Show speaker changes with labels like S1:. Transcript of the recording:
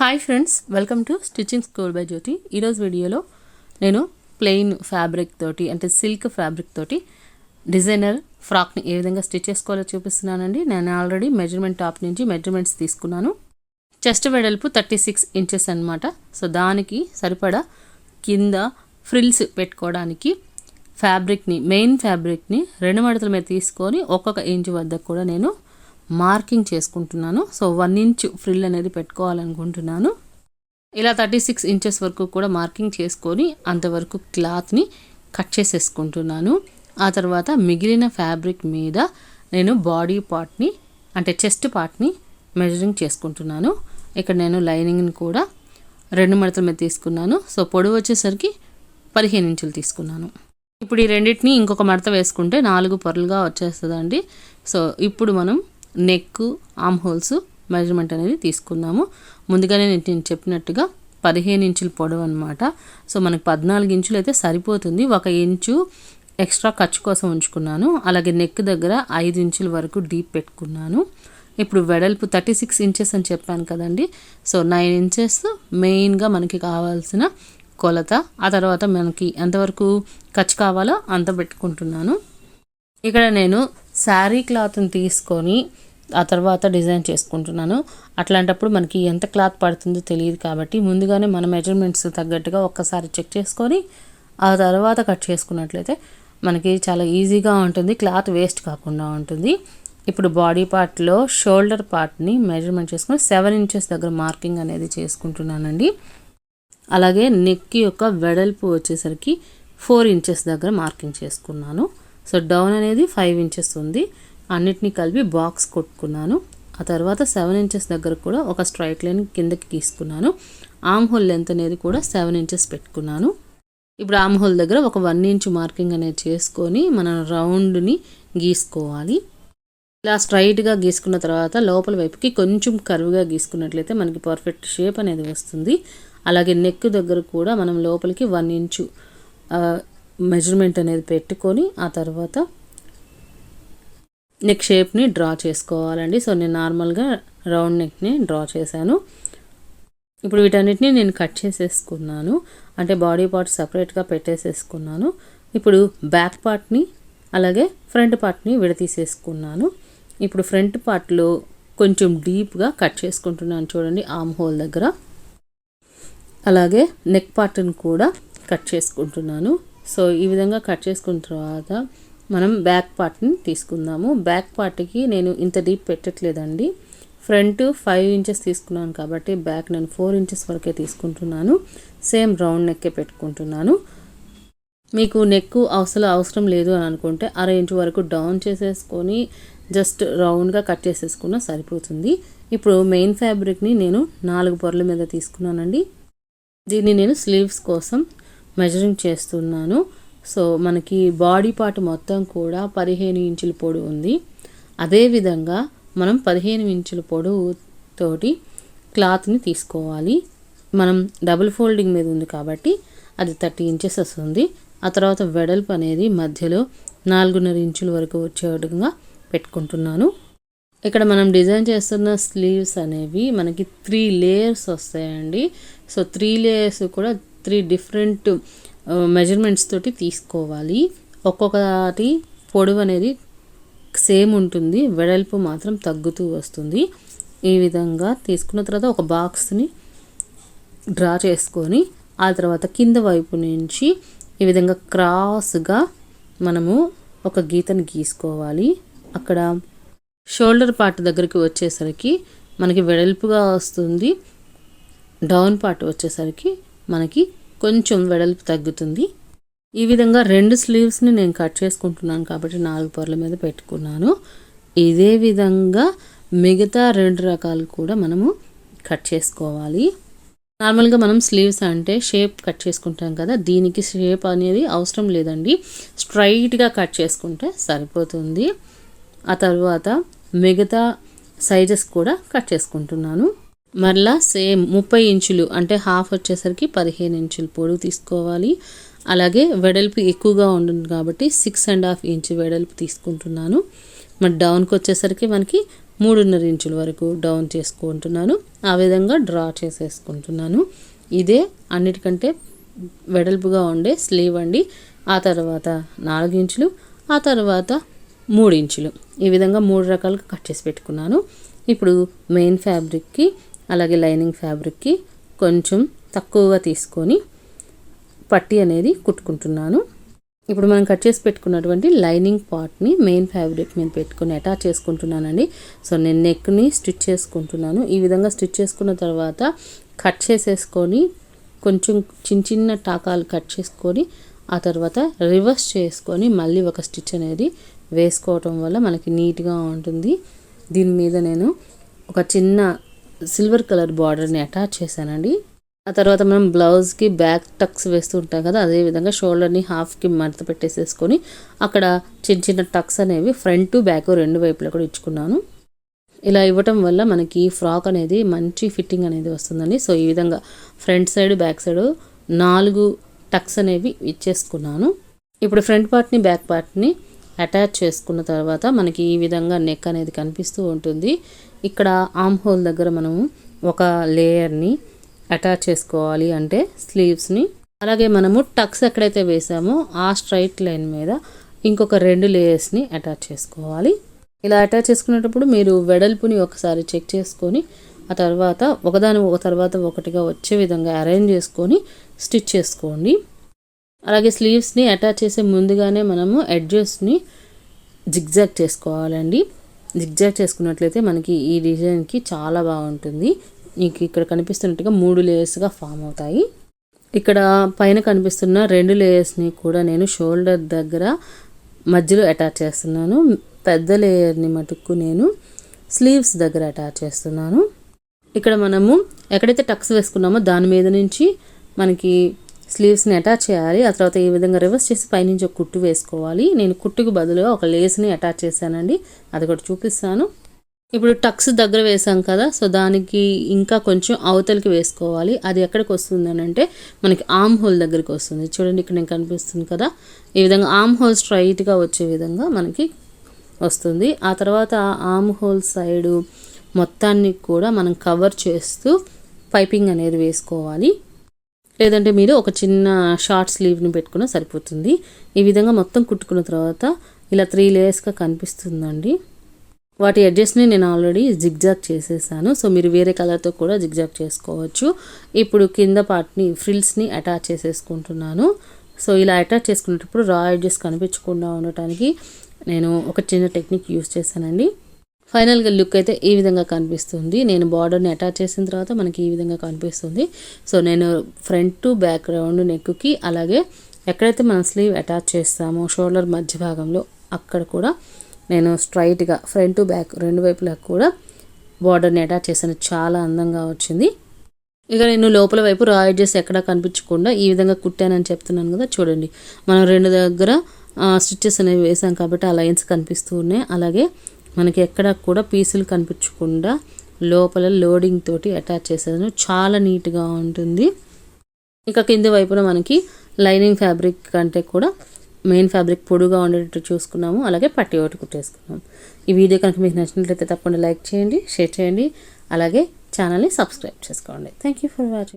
S1: Hi friends, welcome to stitching school by Jyoti. ఈరోజు వీడియోలో నేను ప్లెయిన్ ఫ్యాబ్రిక్ తోటి అంటే సిల్క్ ఫ్యాబ్రిక్ తోటి డిజైనర్ ఫ్రాక్ని ఏ విధంగా స్టిచ్ చేసుకోవాలో చూపిస్తున్నానండి. నేను ఆల్రెడీ మెజర్మెంట్ టాప్ నుంచి మెజర్మెంట్స్ తీసుకున్నాను. చెస్ట్ వెడల్పు 36 ఇంచెస్ అనమాట. సో దానికి సరిపడా కింద ఫ్రిల్స్ పెట్టుకోవడానికి మెయిన్ ఫ్యాబ్రిక్ని 2 మడతల మీద తీసుకొని ఒక్కొక్క ఇంచు వద్ద కూడా నేను మార్కింగ్ చేసుకుంటున్నాను. సో 1 ఇంచ్ ఫ్రిల్ అనేది పెట్టుకోవాలనుకుంటున్నాను. ఇలా 36 ఇంచెస్ వరకు కూడా మార్కింగ్ చేసుకొని అంతవరకు క్లాత్ని కట్ చేసేసుకుంటున్నాను. ఆ తర్వాత మిగిలిన ఫ్యాబ్రిక్ మీద నేను బాడీ పార్ట్ని అంటే చెస్ట్ పార్ట్ని మెజరింగ్ చేసుకుంటున్నాను. ఇక్కడ నేను లైనింగ్ని కూడా 2 మడతల మీద తీసుకున్నాను. సో పొడవు వచ్చేసరికి 15 ఇంచులు తీసుకున్నాను. ఇప్పుడు ఈ రెండింటిని ఇంకొక మడత వేసుకుంటే 4 పొరలుగా వచ్చేస్తుందండి. సో ఇప్పుడు మనం నెక్, ఆర్మ్ హోల్స్ మెజర్మెంట్ అనేది తీసుకుందాము. ముందుగానే నేను చెప్పినట్టుగా 15 ఇంచుల పొడవు అనమాట. సో మనకు 14 ఇంచులు అయితే సరిపోతుంది. 1 ఇంచు ఎక్స్ట్రా ఖర్చు కోసం ఉంచుకున్నాను. అలాగే నెక్ దగ్గర 5 ఇంచుల వరకు డీప్ పెట్టుకున్నాను. ఇప్పుడు వెడల్పు 36 ఇంచెస్ అని చెప్పాను కదండి. సో 9 ఇంచెస్ మెయిన్గా మనకి కావాల్సిన కొలత. ఆ తర్వాత మనకి ఎంతవరకు ఖర్చు కావాలో అంత పెట్టుకుంటున్నాను. ఇక్కడ నేను శారీ క్లాత్ని తీసుకొని ఆ తర్వాత డిజైన్ చేసుకుంటున్నాను. అట్లాంటప్పుడు మనకి ఎంత క్లాత్ పడుతుందో తెలియదు కాబట్టి ముందుగానే మన మెజర్మెంట్స్ తగ్గట్టుగా ఒక్కసారి చెక్ చేసుకొని ఆ తర్వాత కట్ చేసుకున్నట్లయితే మనకి చాలా ఈజీగా ఉంటుంది, క్లాత్ వేస్ట్ కాకుండా ఉంటుంది. ఇప్పుడు బాడీ పార్ట్లో షోల్డర్ పార్ట్ని మెజర్మెంట్ చేసుకొని 7 ఇంచెస్ దగ్గర మార్కింగ్ అనేది చేసుకుంటున్నానండి. అలాగే నెక్ యొక్క వెడల్పు వచ్చేసరికి 4 ఇంచెస్ దగ్గర మార్కింగ్ చేసుకున్నాను. సో డౌన్ అనేది 5 ఇంచెస్ ఉంది. అన్నిటినీ కలిపి బాక్స్ కొట్టుకున్నాను. ఆ తర్వాత 7 ఇంచెస్ దగ్గర కూడా ఒక స్ట్రైట్ లైన్ కిందకి గీసుకున్నాను. ఆర్మ్ హోల్ లెంత్ అనేది కూడా 7 ఇంచెస్ పెట్టుకున్నాను. ఇప్పుడు ఆర్మ్ హోల్ దగ్గర ఒక 1 ఇంచ్ మార్కింగ్ అనేది చేసుకొని మనం రౌండ్ని గీసుకోవాలి. ఇలా స్ట్రైట్గా గీసుకున్న తర్వాత లోపల వైపుకి కొంచెం కర్వ్గా గీసుకున్నట్లయితే మనకి పర్ఫెక్ట్ షేప్ అనేది వస్తుంది. అలాగే నెక్ దగ్గర కూడా మనం లోపలికి 1 ఇంచు మెజర్మెంట్ అనేది పెట్టుకొని ఆ తర్వాత నెక్ షేప్ని డ్రా చేసుకోవాలండి. సో నేను నార్మల్గా రౌండ్ నెక్ని డ్రా చేశాను. ఇప్పుడు వీటన్నిటిని నేను కట్ చేసేసుకున్నాను. అంటే బాడీ పార్ట్ సపరేట్గా పెట్టేసేసుకున్నాను. ఇప్పుడు బ్యాక్ పార్ట్ని అలాగే ఫ్రంట్ పార్ట్ని విడతీసేసుకున్నాను. ఇప్పుడు ఫ్రంట్ పార్ట్లో కొంచెం డీప్గా కట్ చేసుకుంటున్నాను చూడండి, ఆర్మ్ హోల్ దగ్గర. అలాగే నెక్ పార్ట్ని కూడా కట్ చేసుకుంటున్నాను. సో ఈ విధంగా కట్ చేసుకున్న తర్వాత మనం బ్యాక్ పార్ట్ని తీసుకుందాము. బ్యాక్ పార్ట్కి నేను ఇంత డీప్ పెట్టట్లేదండి. ఫ్రంట్ 5 ఇంచెస్ తీసుకున్నాను కాబట్టి బ్యాక్ నేను 4 ఇంచెస్ వరకే తీసుకుంటున్నాను. సేమ్ రౌండ్ నెక్కే పెట్టుకుంటున్నాను. మీకు నెక్ అవసరం లేదు అని అనుకుంటే 1/2 ఇంచు వరకు డౌన్ చేసేసుకొని జస్ట్ రౌండ్గా కట్ చేసేసుకున్నా సరిపోతుంది. ఇప్పుడు మెయిన్ ఫ్యాబ్రిక్ని నేను 4 పొరల మీద తీసుకున్నానండి. దీన్ని నేను స్లీవ్స్ కోసం మెజరింగ్ చేస్తున్నాను. సో మనకి బాడీ పార్ట్ మొత్తం కూడా 15 ఇంచుల పొడవు ఉంది. అదేవిధంగా మనం 15 ఇంచుల పొడవు తోటి క్లాత్ని తీసుకోవాలి. మనం డబుల్ ఫోల్డింగ్ మీద ఉంది కాబట్టి అది 30 ఇంచెస్ వస్తుంది. ఆ తర్వాత వెడల్పు అనేది మధ్యలో 4.5 ఇంచుల వరకు వచ్చేట్టుగా పెట్టుకుంటున్నాను. ఇక్కడ మనం డిజైన్ చేస్తున్న స్లీవ్స్ అనేవి మనకి 3 లేయర్స్ వస్తాయండి. సో 3 లేయర్స్ కూడా 3 డిఫరెంట్ మెజర్మెంట్స్ తోటి తీసుకోవాలి. ఒక్కొక్కటి పొడవు అనేది సేమ్ ఉంటుంది, వెడల్పు మాత్రం తగ్గుతూ వస్తుంది. ఈ విధంగా తీసుకున్న తర్వాత ఒక బాక్స్ని డ్రా చేసుకొని ఆ తర్వాత కింద వైపు నుంచి ఈ విధంగా క్రాస్గా మనము ఒక గీతని గీసుకోవాలి. అక్కడ షోల్డర్ పార్ట్ దగ్గరికి వచ్చేసరికి మనకి వెడల్పుగా వస్తుంది. డౌన్ పార్ట్ వచ్చేసరికి మనకి కొంచెం వెడల్పు తగ్గుతుంది. ఈ విధంగా 2 స్లీవ్స్ని నేను కట్ చేసుకుంటున్నాను కాబట్టి 4 పొరల మీద పెట్టుకున్నాను. ఇదే విధంగా మిగతా 2 రకాలు కూడా మనము కట్ చేసుకోవాలి. నార్మల్గా మనం స్లీవ్స్ అంటే షేప్ కట్ చేసుకుంటాం కదా, దీనికి షేప్ అనేది అవసరం లేదండి. స్ట్రైట్గా కట్ చేసుకుంటే సరిపోతుంది. ఆ తర్వాత మిగతా సైజెస్ కూడా కట్ చేసుకుంటున్నాను. మరలా సేమ్ 30 ఇంచులు అంటే హాఫ్ వచ్చేసరికి 15 ఇంచులు పొడవు తీసుకోవాలి. అలాగే వెడల్పు ఎక్కువగా ఉంటుంది కాబట్టి 6.5 ఇంచు వెడల్పు తీసుకుంటున్నాను. మరి డౌన్కి వచ్చేసరికి మనకి 3.5 ఇంచుల వరకు డౌన్ చేసుకుంటున్నాను. ఆ విధంగా డ్రా చేసేసుకుంటున్నాను. ఇదే అన్నిటికంటే వెడల్పుగా ఉండే స్లీవ్ అండి. ఆ తర్వాత 4 ఇంచులు, ఆ తర్వాత 3 ఇంచులు, ఈ విధంగా 3 రకాలుగా కట్ చేసి పెట్టుకున్నాను. ఇప్పుడు మెయిన్ ఫ్యాబ్రిక్కి అలాగే లైనింగ్ ఫ్యాబ్రిక్కి కొంచెం తక్కువగా తీసుకొని పట్టీ అనేది కుట్టుకుంటున్నాను. ఇప్పుడు మనం కట్ చేసి పెట్టుకున్నటువంటి లైనింగ్ పార్ట్ని మెయిన్ ఫ్యాబ్రిక్ మీద పెట్టుకొని అటాచ్ చేసుకుంటున్నానండి. సో నేను నెక్ని స్టిచ్ చేసుకుంటున్నాను. ఈ విధంగా స్టిచ్ చేసుకున్న తర్వాత కట్ చేసేసుకొని కొంచెం చిన్న టాకాలు కట్ చేసుకొని ఆ తర్వాత రివర్స్ చేసుకొని మళ్ళీ ఒక స్టిచ్ అనేది వేసుకోవటం వల్ల మనకి నీట్గా ఉంటుంది. దీని మీద నేను ఒక చిన్న సిల్వర్ కలర్ బార్డర్ని అటాచ్ చేశానండి. ఆ తర్వాత మనం బ్లౌజ్కి బ్యాక్ టక్స్ వేస్తూ ఉంటాం కదా, అదేవిధంగా షోల్డర్ని హాఫ్కి మడత పెట్టేసేసుకొని అక్కడ చిన్న టక్స్ అనేవి ఫ్రంట్ టు బ్యాక్ 2 వైపులా కూడా ఇచ్చుకున్నాను. ఇలా ఇవ్వటం వల్ల మనకి ఫ్రాక్ అనేది మంచి ఫిట్టింగ్ అనేది వస్తుందండి. సో ఈ విధంగా front side back side 4 tucks అనేవి ఇచ్చేసుకున్నాను. ఇప్పుడు ఫ్రంట్ పార్ట్ని బ్యాక్ పార్ట్ని అటాచ్ చేసుకున్న తర్వాత మనకి ఈ విధంగా నెక్ అనేది కనిపిస్తూ ఉంటుంది. ఇక్కడ ఆర్మ్ హోల్ దగ్గర మనము ఒక లేయర్ని అటాచ్ చేసుకోవాలి, అంటే స్లీవ్స్ని. అలాగే మనము టక్స్ ఎక్కడైతే వేసామో ఆ స్ట్రైట్ లైన్ మీద ఇంకొక 2 లేయర్స్ని అటాచ్ చేసుకోవాలి. ఇలా అటాచ్ చేసుకునేటప్పుడు మీరు వెడల్పుని ఒకసారి చెక్ చేసుకొని ఆ తర్వాత ఒకదాని ఒక తర్వాత ఒకటిగా వచ్చే విధంగా అరేంజ్ చేసుకొని స్టిచ్ చేసుకోండి. అలాగే స్లీవ్స్ని అటాచ్ చేసే ముందుగానే మనము ఎడ్జెస్ని జిగ్జాగ్ చేసుకోవాలండి. జిగ్జాగ్ చేసుకున్నట్లయితే మనకి ఈ డిజైన్కి చాలా బాగుంటుంది. మీకు ఇక్కడ కనిపిస్తున్నట్టుగా 3 లేయర్స్గా ఫామ్ అవుతాయి. ఇక్కడ పైన కనిపిస్తున్న 2 లేయర్స్ని కూడా నేను షోల్డర్ దగ్గర మధ్యలో అటాచ్ చేస్తున్నాను. పెద్ద లేయర్ని మటుకు నేను స్లీవ్స్ దగ్గర అటాచ్ చేస్తున్నాను. ఇక్కడ మనము ఎక్కడైతే టక్స్ వేసుకున్నామో దాని మీద నుంచి మనకి స్లీవ్స్ని అటాచ్ చేయాలి. ఆ తర్వాత ఈ విధంగా రివర్స్ చేసి పైనుంచి ఒక కుట్టు వేసుకోవాలి. నేను కుట్టుకు బదులుగా ఒక లేస్ని అటాచ్ చేశానండి, అది కూడా చూపిస్తాను. ఇప్పుడు టక్స్ దగ్గర వేసాం కదా, సో దానికి ఇంకా కొంచెం అవతలికి వేసుకోవాలి. అది ఎక్కడికి వస్తుంది అని అంటే మనకి ఆర్మ్ హోల్ దగ్గరికి వస్తుంది. చూడండి ఇక్కడ నేను కనిపిస్తుంది కదా, ఈ విధంగా ఆర్మ్ హోల్ స్ట్రైట్గా వచ్చే విధంగా మనకి వస్తుంది. ఆ తర్వాత ఆర్మ్ హోల్ సైడు మొత్తాన్ని కూడా మనం కవర్ చేస్తూ పైపింగ్ అనేది వేసుకోవాలి. లేదంటే మీరు ఒక చిన్న షార్ట్ స్లీవ్ని పెట్టుకున్నా సరిపోతుంది. ఈ విధంగా మొత్తం కుట్టుకున్న తర్వాత ఇలా 3 లేయర్స్గా కనిపిస్తుందండి. వాటి ఎడ్జెస్ని నేను ఆల్రెడీ జిగ్జాగ్ చేసేసాను. సో మీరు వేరే కలర్తో కూడా జిగ్జాగ్ చేసుకోవచ్చు. ఇప్పుడు కింద పార్ట్ని ఫ్రిల్స్ని అటాచ్ చేసేసుకుంటున్నాను. సో ఇలా అటాచ్ చేసుకునేటప్పుడు రా ఎడ్జెస్ కనిపించకుండా ఉండటానికి నేను ఒక చిన్న టెక్నిక్ యూస్ చేశానండి. ఫైనల్గా లుక్ అయితే ఈ విధంగా కనిపిస్తుంది. నేను బార్డర్ని అటాచ్ చేసిన తర్వాత మనకి ఈ విధంగా కనిపిస్తుంది. సో నేను ఫ్రంట్ టు బ్యాక్ రౌండ్ నెక్కి అలాగే ఎక్కడైతే మనం స్లీవ్ అటాచ్ చేస్తామో షోల్డర్ మధ్య భాగంలో అక్కడ కూడా నేను స్ట్రైట్గా ఫ్రంట్ టు బ్యాక్ 2 వైపులా కూడా బార్డర్ని అటాచ్ చేశాను. చాలా అందంగా వచ్చింది. ఇక నేను లోపల వైపు రా ఎడ్జెస్ ఎక్కడా కనిపించకుండా ఈ విధంగా కుట్టానని చెప్తున్నాను కదా, చూడండి మనం 2 దగ్గర స్టిచ్చెస్ అనేవి వేసాం కాబట్టి ఆ లైన్స్ కనిపిస్తూ ఉన్నాయి. అలాగే మనకి ఎక్కడ కూడా పీసులు కనిపించకుండా లోపల లోడింగ్ తోటి అటాచ్ చేసాను. చాలా నీట్గా ఉంటుంది. ఇక కింది వైపున మనకి లైనింగ్ ఫ్యాబ్రిక్ కంటే కూడా మెయిన్ ఫ్యాబ్రిక్ పొడుగా ఉండేటట్టు చూసుకున్నాము. అలాగే పట్టి ఒకటి కుట్టేసుకున్నాము. ఈ వీడియో కనుక మీకు నచ్చినట్లయితే తప్పకుండా లైక్ చేయండి, షేర్ చేయండి, అలాగే ఛానల్ని సబ్స్క్రైబ్ చేసుకోండి. Thank you for watching.